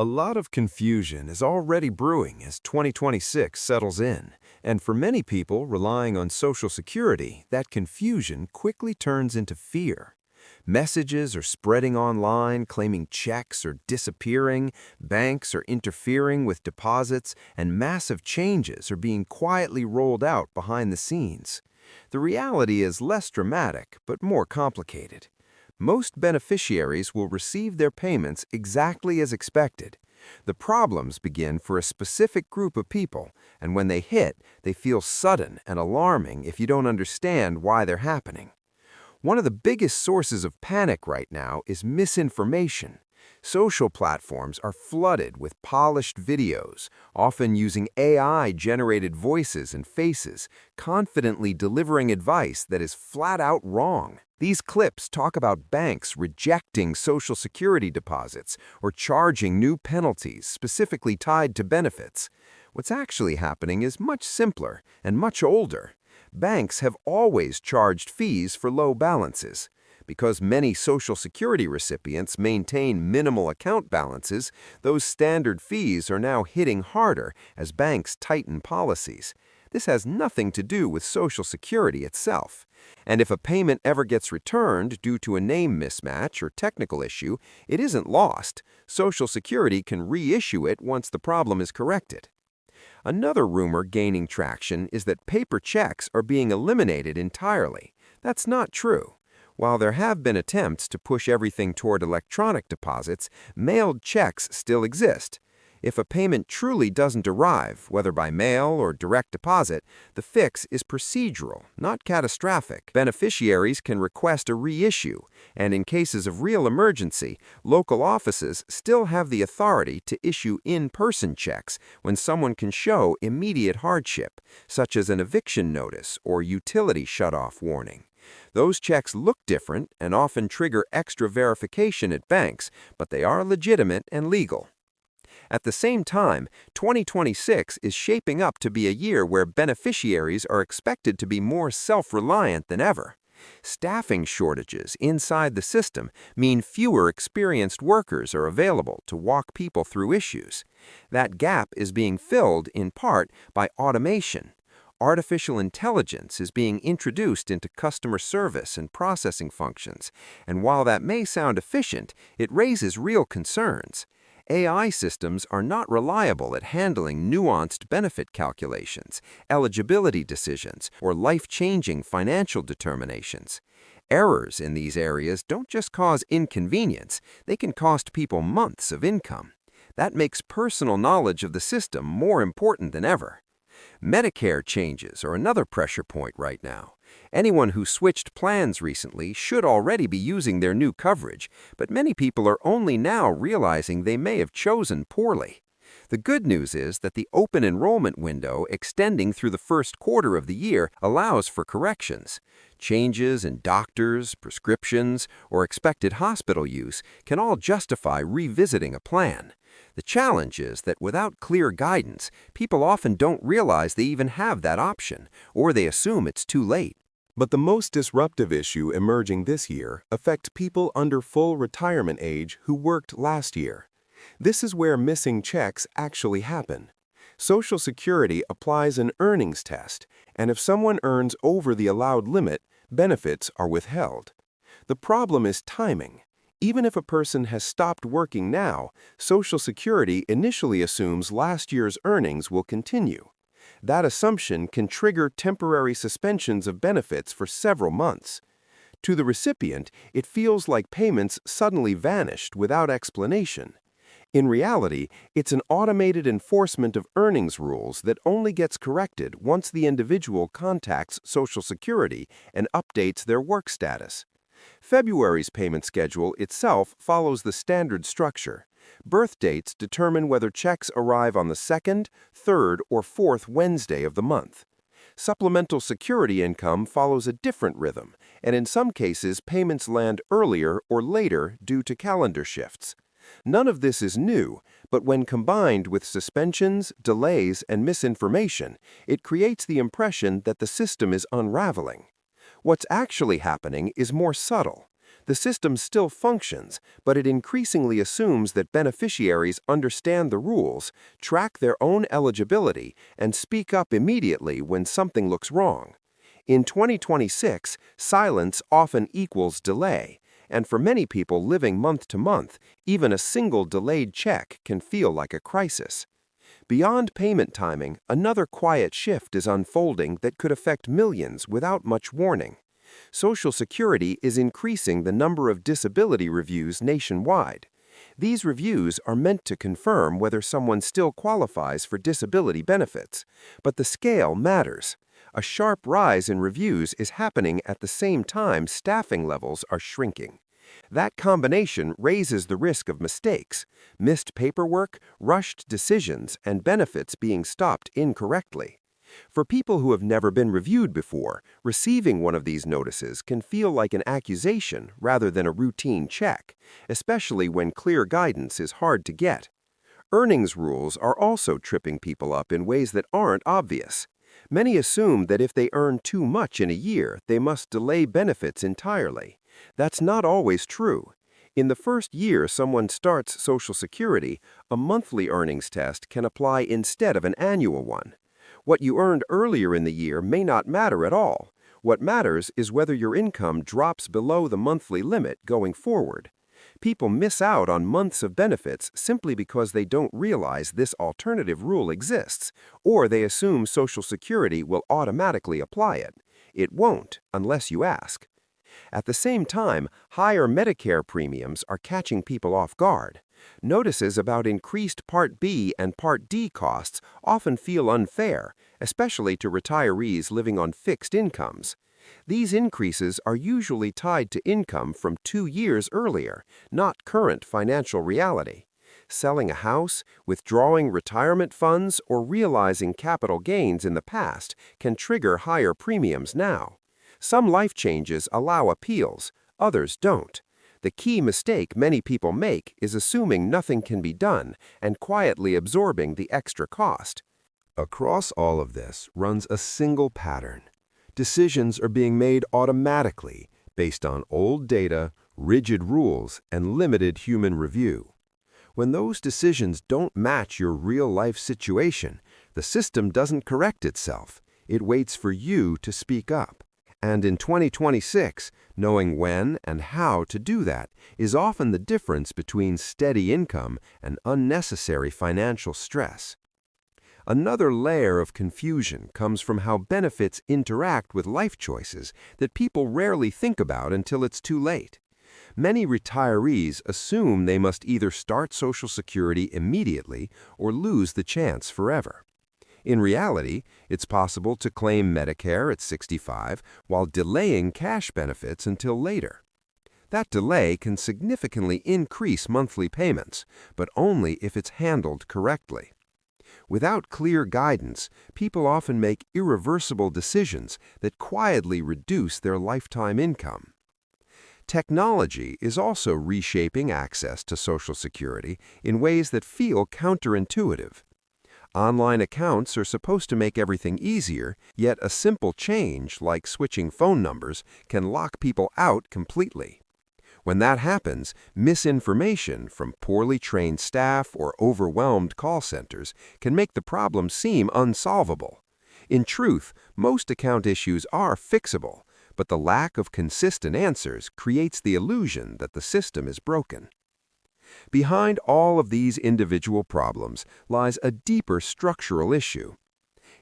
A lot of confusion is already brewing as 2026 settles in, and for many people relying on Social Security, that confusion quickly turns into fear. Messages are spreading online claiming checks are disappearing, banks are interfering with deposits, and massive changes are being quietly rolled out behind the scenes. The reality is less dramatic, but more complicated. Most beneficiaries will receive their payments exactly as expected. The problems begin for a specific group of people, and when they hit, they feel sudden and alarming if you don't understand why they're happening. One of the biggest sources of panic right now is misinformation. Social platforms are flooded with polished videos, often using AI-generated voices and faces, confidently delivering advice that is flat out wrong. These clips talk about banks rejecting Social Security deposits or charging new penalties specifically tied to benefits. What's actually happening is much simpler and much older. Banks have always charged fees for low balances. Because many Social Security recipients maintain minimal account balances, those standard fees are now hitting harder as banks tighten policies. This has nothing to do with Social Security itself. And if a payment ever gets returned due to a name mismatch or technical issue, it isn't lost. Social Security can reissue it once the problem is corrected. Another rumor gaining traction is that paper checks are being eliminated entirely. That's not true. While there have been attempts to push everything toward electronic deposits, mailed checks still exist. If a payment truly doesn't arrive, whether by mail or direct deposit, the fix is procedural, not catastrophic. Beneficiaries can request a reissue, and in cases of real emergency, local offices still have the authority to issue in-person checks when someone can show immediate hardship, such as an eviction notice or utility shutoff warning. Those checks look different and often trigger extra verification at banks, but they are legitimate and legal. At the same time, 2026 is shaping up to be a year where beneficiaries are expected to be more self-reliant than ever. Staffing shortages inside the system mean fewer experienced workers are available to walk people through issues. That gap is being filled in part by automation. Artificial intelligence is being introduced into customer service and processing functions, and while that may sound efficient, it raises real concerns. AI systems are not reliable at handling nuanced benefit calculations, eligibility decisions, or life-changing financial determinations. Errors in these areas don't just cause inconvenience, they can cost people months of income. That makes personal knowledge of the system more important than ever. Medicare changes are another pressure point right now. Anyone who switched plans recently should already be using their new coverage, but many people are only now realizing they may have chosen poorly. The good news is that the open enrollment window extending through the first quarter of the year allows for corrections. Changes in doctors, prescriptions, or expected hospital use can all justify revisiting a plan. The challenge is that without clear guidance, people often don't realize they even have that option, or they assume it's too late. But the most disruptive issue emerging this year affects people under full retirement age who worked last year. This is where missing checks actually happen. Social Security applies an earnings test, and if someone earns over the allowed limit, benefits are withheld. The problem is timing. Even if a person has stopped working now, Social Security initially assumes last year's earnings will continue. That assumption can trigger temporary suspensions of benefits for several months. To the recipient, it feels like payments suddenly vanished without explanation. In reality, it's an automated enforcement of earnings rules that only gets corrected once the individual contacts Social Security and updates their work status. February's payment schedule itself follows the standard structure. Birth dates determine whether checks arrive on the second, third, or fourth Wednesday of the month. Supplemental security income follows a different rhythm, and in some cases payments land earlier or later due to calendar shifts. None of this is new, but when combined with suspensions, delays, and misinformation, it creates the impression that the system is unraveling. What's actually happening is more subtle. The system still functions, but it increasingly assumes that beneficiaries understand the rules, track their own eligibility, and speak up immediately when something looks wrong. In 2026, silence often equals delay, and for many people living month to month, even a single delayed check can feel like a crisis. Beyond payment timing, another quiet shift is unfolding that could affect millions without much warning. Social Security is increasing the number of disability reviews nationwide. These reviews are meant to confirm whether someone still qualifies for disability benefits, but the scale matters. A sharp rise in reviews is happening at the same time staffing levels are shrinking. That combination raises the risk of mistakes, missed paperwork, rushed decisions, and benefits being stopped incorrectly. For people who have never been reviewed before, receiving one of these notices can feel like an accusation rather than a routine check, especially when clear guidance is hard to get. Earnings rules are also tripping people up in ways that aren't obvious. Many assume that if they earn too much in a year, they must delay benefits entirely. That's not always true. In the first year someone starts Social Security, a monthly earnings test can apply instead of an annual one. What you earned earlier in the year may not matter at all. What matters is whether your income drops below the monthly limit going forward. People miss out on months of benefits simply because they don't realize this alternative rule exists, or they assume Social Security will automatically apply it. It won't unless you ask. At the same time, higher Medicare premiums are catching people off guard. Notices about increased Part B and Part D costs often feel unfair, especially to retirees living on fixed incomes. These increases are usually tied to income from 2 years earlier, not current financial reality. Selling a house, withdrawing retirement funds, or realizing capital gains in the past can trigger higher premiums now. Some life changes allow appeals, others don't. The key mistake many people make is assuming nothing can be done and quietly absorbing the extra cost. Across all of this runs a single pattern. Decisions are being made automatically based on old data, rigid rules, and limited human review. When those decisions don't match your real-life situation, the system doesn't correct itself. It waits for you to speak up. And in 2026, knowing when and how to do that is often the difference between steady income and unnecessary financial stress. Another layer of confusion comes from how benefits interact with life choices that people rarely think about until it's too late. Many retirees assume they must either start Social Security immediately or lose the chance forever. In reality, it's possible to claim Medicare at 65 while delaying cash benefits until later. That delay can significantly increase monthly payments, but only if it's handled correctly. Without clear guidance, people often make irreversible decisions that quietly reduce their lifetime income. Technology is also reshaping access to Social Security in ways that feel counterintuitive. Online accounts are supposed to make everything easier, yet a simple change, like switching phone numbers, can lock people out completely. When that happens, misinformation from poorly trained staff or overwhelmed call centers can make the problem seem unsolvable. In truth, most account issues are fixable, but the lack of consistent answers creates the illusion that the system is broken. Behind all of these individual problems lies a deeper structural issue.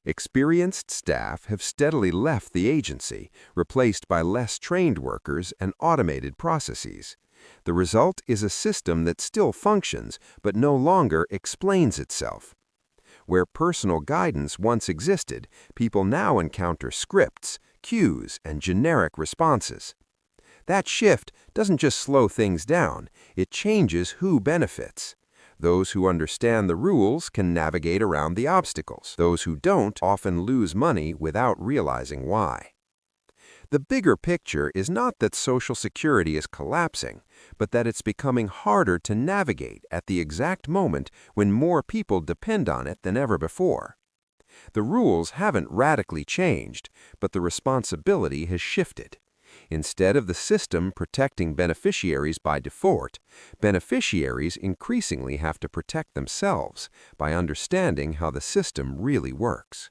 Experienced staff have steadily left the agency, replaced by less trained workers and automated processes. The result is a system that still functions, but no longer explains itself. Where personal guidance once existed, people now encounter scripts, cues, and generic responses. That shift doesn't just slow things down, it changes who benefits. Those who understand the rules can navigate around the obstacles. Those who don't often lose money without realizing why. The bigger picture is not that Social Security is collapsing, but that it's becoming harder to navigate at the exact moment when more people depend on it than ever before. The rules haven't radically changed, but the responsibility has shifted. Instead of the system protecting beneficiaries by default, beneficiaries increasingly have to protect themselves by understanding how the system really works.